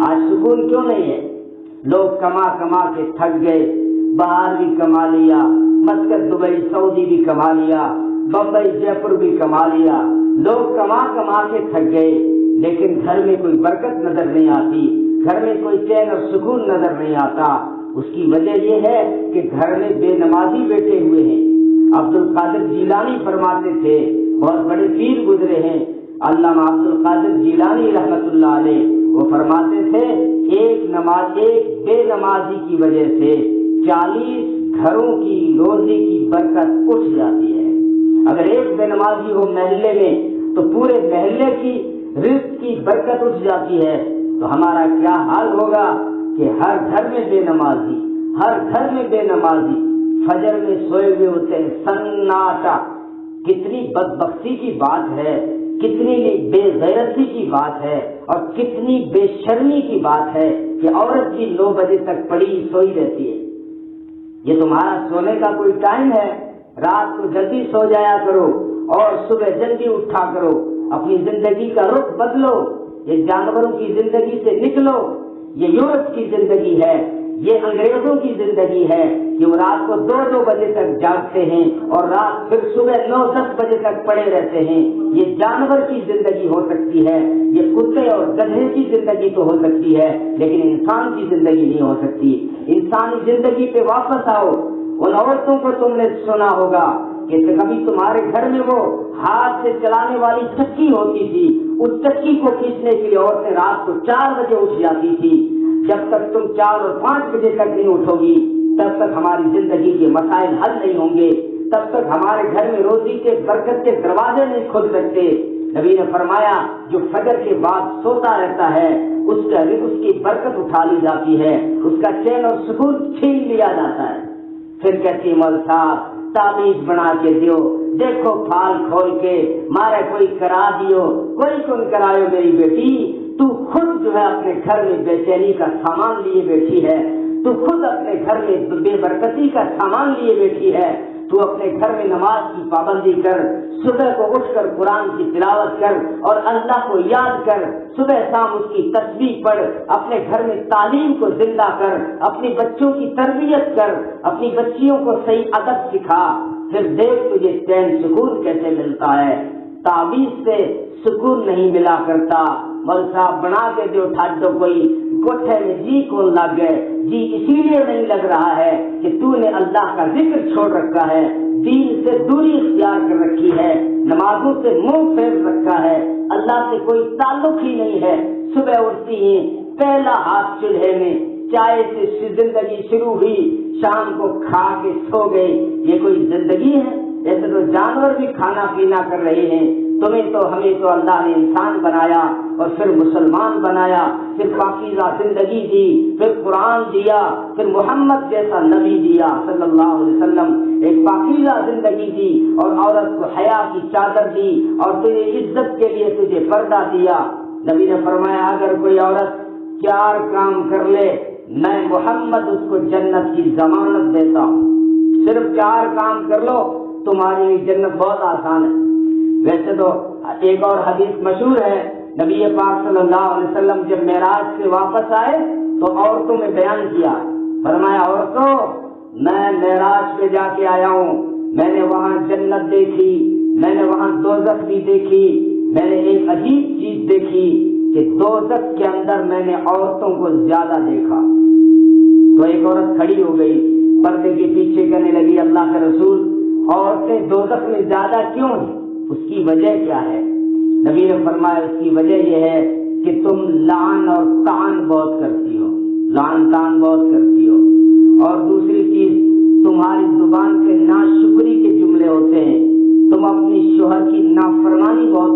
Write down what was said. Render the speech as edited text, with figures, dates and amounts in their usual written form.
آج سکون کیوں نہیں ہے؟ لوگ کما کما کے تھک گئے، باہر بھی کما لیا، مسکت دبئی سعودی بھی کما لیا، بمبئی جے پور بھی کما لیا، لوگ کما کما کے تھک گئے، لیکن گھر میں کوئی برکت نظر نہیں آتی، گھر میں کوئی چین اور سکون نظر نہیں آتا۔ اس کی وجہ یہ ہے کہ گھر میں بے نمازی بیٹھے ہوئے ہیں۔ عبد القادر جیلانی فرماتے تھے، بہت بڑے پیر گزرے ہیں علامہ عبد القادر جیلانی رحمت اللہ علیہ، وہ فرماتے تھے ایک بے نمازی کی وجہ سے 40 گھروں کی روزی کی برکت اٹھ جاتی ہے۔ اگر ایک بے نمازی ہو محلے میں تو پورے محلے کی رزق کی برکت اٹھ جاتی ہے، تو ہمارا کیا حال ہوگا کہ ہر گھر میں بے نمازی، ہر گھر میں بے نمازی، فجر میں سوئے ہوئے ہوتے ہیں، سناٹا۔ کتنی بدبختی کی بات ہے، کتنی بے غیرتی کی بات ہے، اور کتنی بے شرمی کی بات ہے کہ عورت بھی 9 بجے تک پڑی سوئی رہتی ہے۔ یہ تمہارا سونے کا کوئی ٹائم ہے؟ رات کو جلدی سو جایا کرو اور صبح جلدی اٹھا کرو، اپنی زندگی کا رخ بدلو، یہ جانوروں کی زندگی سے نکلو۔ یہ یورپ کی زندگی ہے، یہ انگریزوں کی زندگی ہے کہ وہ رات کو 2 بجے تک جاگتے ہیں اور رات پھر صبح 9-10 بجے تک پڑے رہتے ہیں۔ یہ جانور کی زندگی ہو سکتی ہے، یہ کتے اور گدھے کی زندگی تو ہو سکتی ہے، لیکن انسان کی زندگی نہیں ہو سکتی۔ انسانی زندگی پہ واپس آؤ۔ ان عورتوں کو تم نے سنا ہوگا کہ کبھی تمہارے گھر میں وہ ہاتھ سے چلانے والی چکی ہوتی تھی، اس چکی کو کھینچنے کے لیے عورتیں رات کو 4 بجے اٹھ جاتی تھی۔ جب تک تم 4 اور 5 بجے تک نہیں اٹھو گی، تب تک ہماری زندگی کے مسائل حل نہیں ہوں گے، تب تک ہمارے گھر میں روزی کے برکت کے دروازے نہیں کھل سکتے۔ نبی نے فرمایا جو فجر کے بعد سوتا رہتا ہے اس کی برکت اٹھا لی جاتی ہے، اس کا چین اور سکون چھین لیا جاتا ہے۔ پھر کہتی مول صاحب تعویذ بنا کے دیو، دیکھو پھال کھول کے مارے کوئی کرا دیو، کوئی کون کرایو میری بیٹی، تو خود جو ہے اپنے گھر میں بے چینی کا سامان لیے بیٹھی ہے، تو خود اپنے گھر میں بے برکتی کا سامان لیے بیٹھی ہے، تو اپنے گھر میں نماز کی پابندی کر، صبح کو اٹھ کر قرآن کی تلاوت کر اور اللہ کو یاد کر، صبح شام اس کی تسبیح پڑھ، اپنے گھر میں تعلیم کو زندہ کر، اپنی بچوں کی تربیت کر، اپنی بچیوں کو صحیح ادب سکھا، پھر دیکھ تجھے چین سکون کیسے ملتا ہے۔ تعویذ سے سکون نہیں ملا کرتا۔ مول صاحب بنا کے جو ٹھاڈو کوئی کوٹھے میں جی کون لگ گئے، جی اسی لیے نہیں لگ رہا ہے کہ تو نے اللہ کا ذکر چھوڑ رکھا ہے، دین سے دوری اختیار کر رکھی ہے، نمازوں سے منہ پھیر رکھا ہے، اللہ سے کوئی تعلق ہی نہیں ہے۔ صبح اٹھتی ہیں پہلا ہاتھ چولہے میں، چائے سے زندگی شروع ہوئی، شام کو کھا کے سو گئے، یہ کوئی زندگی ہے؟ ایسے تو جانور بھی کھانا پینا کر رہے ہیں، تمہیں تو ہمیں تو اللہ نے انسان بنایا اور پھر مسلمان بنایا، پھر پاکیزہ زندگی دی، پھر قرآن دیا، پھر محمد جیسا نبی دیا صلی اللہ علیہ وسلم، ایک پاکیزہ زندگی دی اور عورت کو حیا کی چادر دی اور تجھے عزت کے لیے تجھے پردہ دیا۔ نبی نے فرمایا اگر کوئی عورت 4 کام کر لے میں محمد اس کو جنت کی ضمانت دیتا ہوں۔ صرف 4 کام کر لو تمہاری لیے جنت بہت آسان ہے۔ ویسے تو ایک اور حدیث مشہور ہے، نبی پاک صلی اللہ علیہ وسلم جب معراج سے واپس آئے تو عورتوں میں بیان کیا، فرمایا عورتوں میں معراج پہ جا کے آیا ہوں، میں نے وہاں جنت دیکھی، میں نے وہاں دوزخ بھی دیکھی، میں نے ایک عجیب چیز دیکھی کہ دوزخ کے اندر میں نے عورتوں کو زیادہ دیکھا۔ تو ایک عورت کھڑی ہو گئی، پردے کے پیچھے کہنے لگی اللہ کے رسول عورتیں دوزخ میں زیادہ کیوں ہیں، اس کی وجہ کیا ہے؟ نبی نے فرمایا اس کی وجہ یہ ہے کہ تم لعن اور طعن بہت کرتی ہو، لعن طعن بہت کرتی ہو، اور دوسری چیز تمہاری زبان پہ ناشکری کے جملے ہوتے ہیں، تم اپنی شوہر کی نافرمانی بہت